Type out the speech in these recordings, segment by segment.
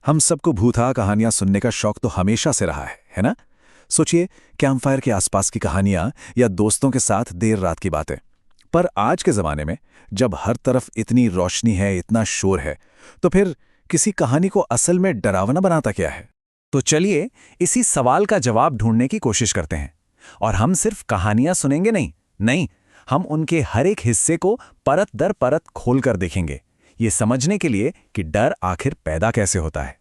हम सबको भूतहा कहानियां सुनने का शौक तो हमेशा से रहा है ना? सोचिए, कैंपफायर के आसपास की कहानियां या दोस्तों के साथ देर रात की बातें। पर आज के ज़माने में जब हर तरफ इतनी रोशनी है, इतना शोर है, तो फिर किसी कहानी को असल में डरावना बनाता क्या है? तो चलिए इसी सवाल का जवाब ढूंढने की कोशिश करते हैं। और हम सिर्फ कहानियां सुनेंगे नहीं, नहीं, हम उनके हर एक हिस्से को परत दर परत खोलकर देखेंगे, ये समझने के लिए कि डर आखिर पैदा कैसे होता है।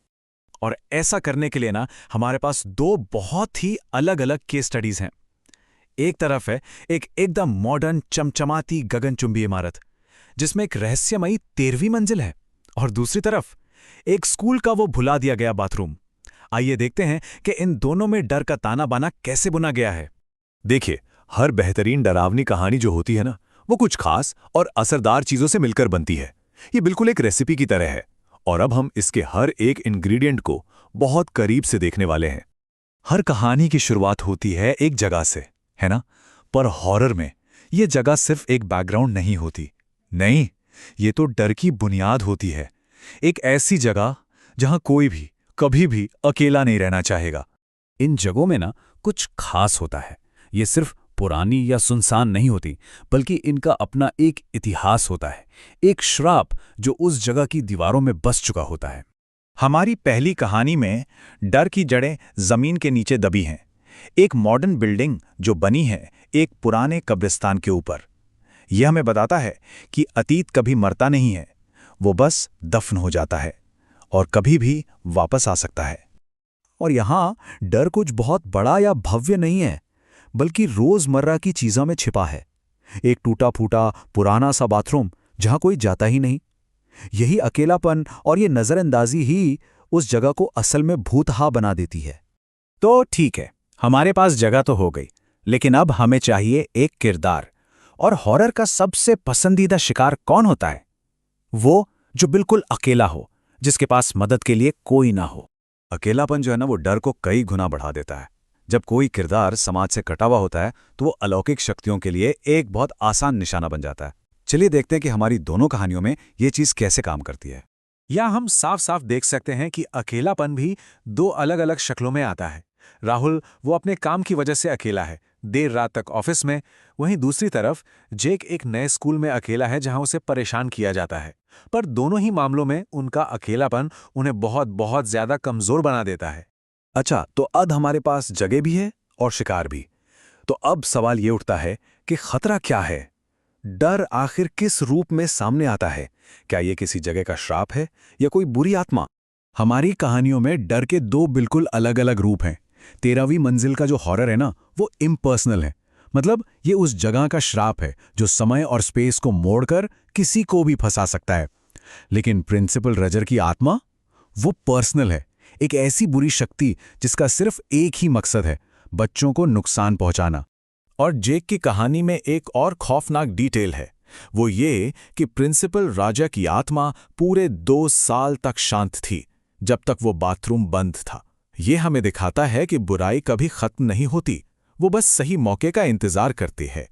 और ऐसा करने के लिए ना हमारे पास दो बहुत ही अलग अलग केस स्टडीज हैं। एक तरफ है एक एकदम मॉडर्न चमचमाती गगनचुंबी इमारत जिसमें एक रहस्यमयी 13वीं मंजिल है, और दूसरी तरफ एक स्कूल का वो भुला दिया गया बाथरूम। आइए देखते हैं कि इन दोनों में डर का ताना बाना कैसे बुना गया है। देखिए, हर बेहतरीन डरावनी कहानी जो होती है ना, वो कुछ खास और असरदार चीजों से मिलकर बनती है। ये बिल्कुल एक रेसिपी की तरह है, और अब हम इसके हर एक इंग्रेडिएंट को बहुत करीब से देखने वाले हैं। हर कहानी की शुरुआत होती है एक जगह से, है ना? पर हॉरर में ये जगह सिर्फ एक बैकग्राउंड नहीं होती। नहीं, ये तो डर की बुनियाद होती है। एक ऐसी जगह जहां कोई भी कभी भी अकेला नहीं रहना चाहेगा। इन जगहों में ना कुछ खास होता है। ये सिर्फ पुरानी या सुनसान नहीं होती, बल्कि इनका अपना एक इतिहास होता है, एक श्राप जो उस जगह की दीवारों में बस चुका होता है। हमारी पहली कहानी में डर की जड़ें जमीन के नीचे दबी हैं। एक मॉडर्न बिल्डिंग जो बनी है एक पुराने कब्रिस्तान के ऊपर। यह हमें बताता है कि अतीत कभी मरता नहीं है, वो बस दफन हो जाता है और कभी भी वापस आ सकता है। और यहाँ डर कुछ बहुत बड़ा या भव्य नहीं है, बल्कि रोजमर्रा की चीजों में छिपा है। एक टूटा फूटा पुराना सा बाथरूम जहां कोई जाता ही नहीं। यही अकेलापन और ये नजरअंदाजी ही उस जगह को असल में भूतहा बना देती है। तो ठीक है, हमारे पास जगह तो हो गई, लेकिन अब हमें चाहिए एक किरदार। और हॉरर का सबसे पसंदीदा शिकार कौन होता है? वो जो बिल्कुल अकेला हो, जिसके पास मदद के लिए कोई ना हो। अकेलापन जो है ना, वो डर को कई गुना बढ़ा देता है। जब कोई किरदार समाज से कटा हुआ होता है तो वो अलौकिक शक्तियों के लिए एक बहुत आसान निशाना बन जाता है। चलिए देखते हैं कि हमारी दोनों कहानियों में ये चीज कैसे काम करती है। या हम साफ साफ देख सकते हैं कि अकेलापन भी दो अलग अलग शक्लों में आता है। राहुल वो अपने काम की वजह से अकेला है, देर रात तक ऑफिस में। वहीं दूसरी तरफ जेक एक नए स्कूल में अकेला है जहां उसे परेशान किया जाता है। पर दोनों ही मामलों में उनका अकेलापन उन्हें बहुत बहुत ज्यादा कमजोर बना देता है। अच्छा, तो अब हमारे पास जगह भी है और शिकार भी। तो अब सवाल ये उठता है कि खतरा क्या है? डर आखिर किस रूप में सामने आता है? क्या ये किसी जगह का श्राप है या कोई बुरी आत्मा? हमारी कहानियों में डर के दो बिल्कुल अलग अलग रूप हैं। 13वीं मंजिल का जो हॉरर है ना, वो इम्पर्सनल है। मतलब ये उस जगह का श्राप है जो समय और स्पेस को मोड़कर किसी को भी फंसा सकता है। लेकिन प्रिंसिपल रजर की आत्मा, वो पर्सनल है। एक ऐसी बुरी शक्ति जिसका सिर्फ एक ही मकसद है, बच्चों को नुकसान पहुंचाना। और जेक की कहानी में एक और खौफनाक डिटेल है, वो ये कि प्रिंसिपल राजा की आत्मा पूरे 2 साल तक शांत थी, जब तक वो बाथरूम बंद था। ये हमें दिखाता है कि बुराई कभी खत्म नहीं होती, वो बस सही मौके का इंतजार करती है।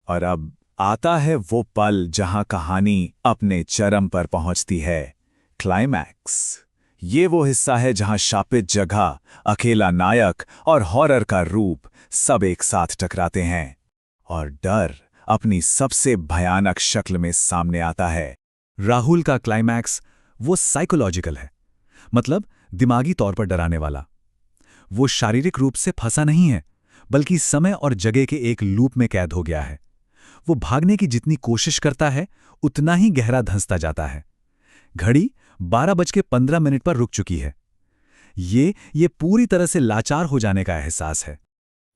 और अब आता है वो पल जहां कहानी अपने चरम पर पहुंचती है, क्लाइमैक्स। ये वो हिस्सा है जहां शापित जगह, अकेला नायक और हॉरर का रूप सब एक साथ टकराते हैं और डर अपनी सबसे भयानक शक्ल में सामने आता है। राहुल का क्लाइमैक्स वो साइकोलॉजिकल है, मतलब दिमागी तौर पर डराने वाला। वो शारीरिक रूप से फंसा नहीं है, बल्कि समय और जगह के एक लूप में कैद हो गया है। वो भागने की जितनी कोशिश करता है, उतना ही गहरा धंसता जाता है। घड़ी 12:15 पर रुक चुकी है। ये पूरी तरह से लाचार हो जाने का एहसास है।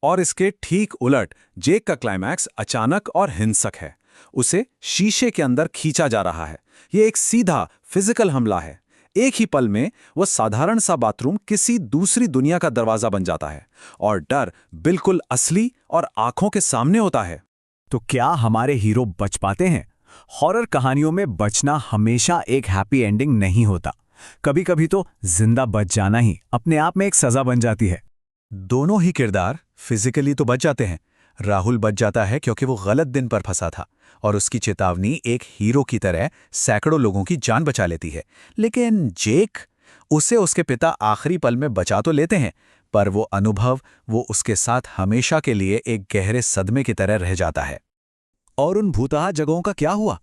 और इसके ठीक उलट जेक का क्लाइमैक्स अचानक और हिंसक है। उसे शीशे के अंदर खींचा जा रहा है। ये एक सीधा फिजिकल हमला है। एक ही पल में वह साधारण सा बाथरूम किसी दूसरी दुनिया का दरवाजा बन जाता है, और डर बिल्कुल असली और आंखों के सामने होता है। तो क्या हमारे हीरो बच पाते हैं? हॉरर कहानियों में बचना हमेशा एक हैप्पी एंडिंग नहीं होता। कभी कभी तो जिंदा बच जाना ही अपने आप में एक सजा बन जाती है। दोनों ही किरदार फिजिकली तो बच जाते हैं। राहुल बच जाता है क्योंकि वो गलत दिन पर फंसा था, और उसकी चेतावनी एक हीरो की तरह सैकड़ों लोगों की जान बचा लेती है। लेकिन जेक, उसे उसके पिता आखिरी पल में बचा तो लेते हैं, पर वो अनुभव वो उसके साथ हमेशा के लिए एक गहरे सदमे की तरह रह जाता है। और उन भूतहा जगहों का क्या हुआ?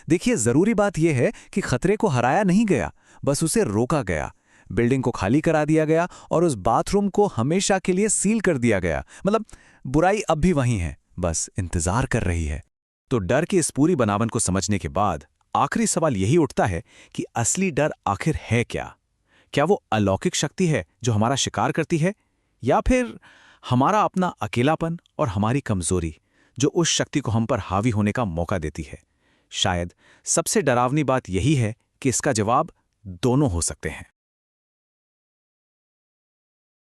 देखिए, जरूरी बात यह है कि खतरे को हराया नहीं गया, बस उसे रोका गया। बिल्डिंग को खाली करा दिया गया और उस बाथरूम को हमेशा के लिए सील कर दिया गया। मतलब बुराई अब भी वहीं है, बस इंतजार कर रही है। तो डर की इस पूरी बनावट को समझने के बाद आखिरी सवाल यही उठता है कि असली डर आखिर है क्या? क्या वो अलौकिक शक्ति है जो हमारा शिकार करती है, या फिर हमारा अपना अकेलापन और हमारी कमजोरी जो उस शक्ति को हम पर हावी होने का मौका देती है? शायद सबसे डरावनी बात यही है कि इसका जवाब दोनों हो सकते हैं।